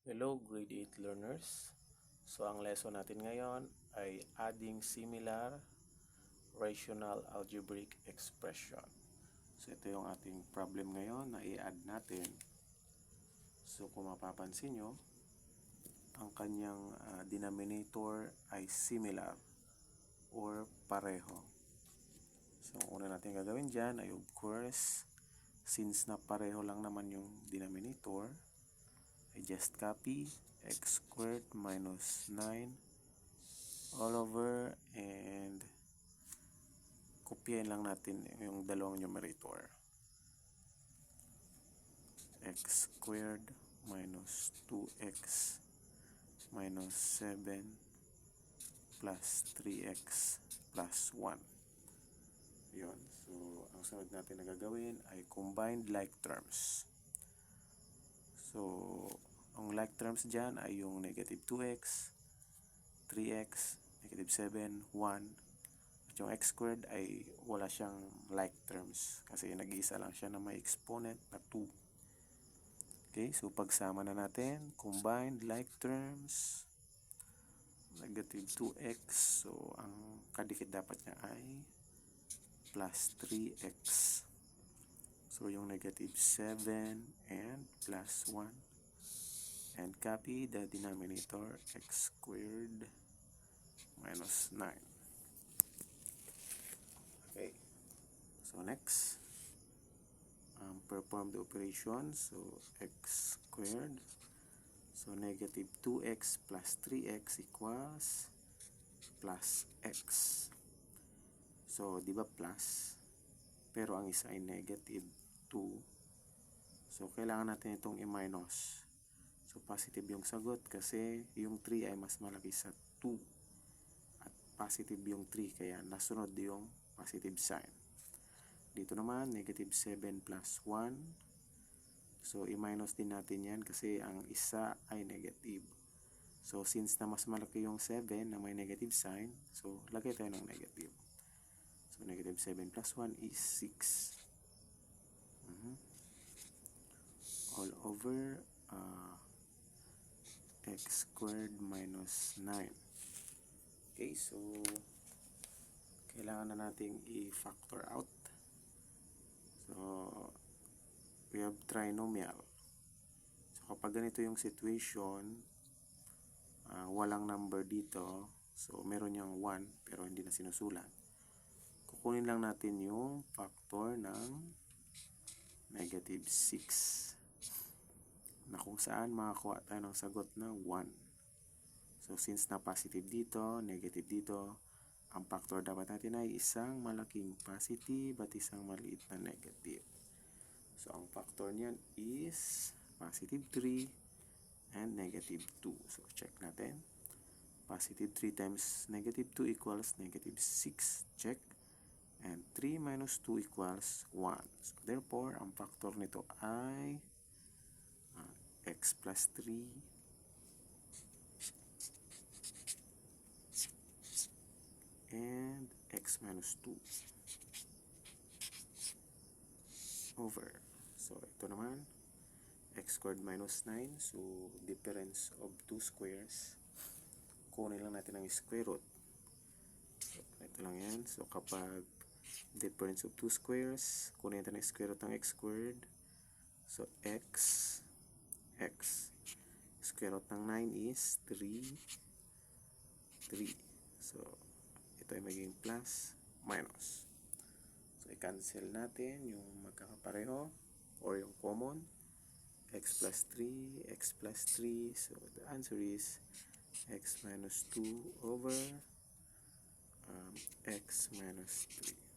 Hello grade 8 learners. So ang lesson natin ngayon ay adding similar rational algebraic expression. So ito yung ating problem ngayon na i-add natin. So kung mapapansin nyo, ang kanyang denominator ay similar or pareho. So ang una natin gagawin dyan ay of course, since na pareho lang naman yung denominator, I just copy x squared minus 9 all over and kopyahin lang natin yung dalawang numerator. X squared minus 2x minus 7 plus 3x plus 1. Yun. So, ang sunod natin na gagawin ay combined like terms. So, ang like terms dyan ay yung negative 2x, 3x, negative 7, 1. At yung x squared ay wala siyang like terms kasi nag-iisa lang siya na may exponent na 2. Okay, so pagsama na natin, combined like terms, negative 2x. So, ang kadikit dapat niya ay plus 3x. So, yung negative 7 and plus 1. And copy the denominator x squared minus 9. Okay. So, next. Perform the operation. So, x squared. So, negative 2x plus 3x equals plus x. So, di ba plus? Pero ang isa ay negative 2. So, kailangan natin itong i-minus. So, positive yung sagot kasi yung 3 ay mas malaki sa 2. At positive yung 3 kaya nasunod yung positive sign. Dito naman, negative 7 plus 1. So, i-minus din natin yan kasi ang isa ay negative. So, since na mas malaki yung 7 na may negative sign, so, lagay tayo ng negative. So, negative 7 plus 1 is 6. All over x squared minus 9. Okay, so kailangan na nating i-factor out. So, we have trinomial. So, kapag ganito yung situation, walang number dito. So, meron yung 1 pero hindi na sinusulat. Kukunin lang natin yung factor ng negative 6. Na kung saan makakuha tayo ng sagot na 1. So, since na positive dito, negative dito, ang factor dapat natin ay isang malaking positive at isang maliit na negative. So, ang factor niyan is positive 3 and negative 2. So, check natin. Positive 3 times negative 2 equals negative 6. Check. And 3 minus 2 equals 1. So, therefore, ang factor nito ay x plus 3 and x minus 2 over. So, ito naman, x squared minus 9. So, difference of 2 squares. Kunin lang natin ang square root. So, ito lang yan. So, kapag difference of 2 squares, kunin natin ang square root ng x squared. So, x square root ng 9 is 3. So, ito ay magiging plus, minus. So, i-cancel natin yung magkakapareho or yung common. X plus 3, x plus 3. So, the answer is x minus 2 over x minus 3.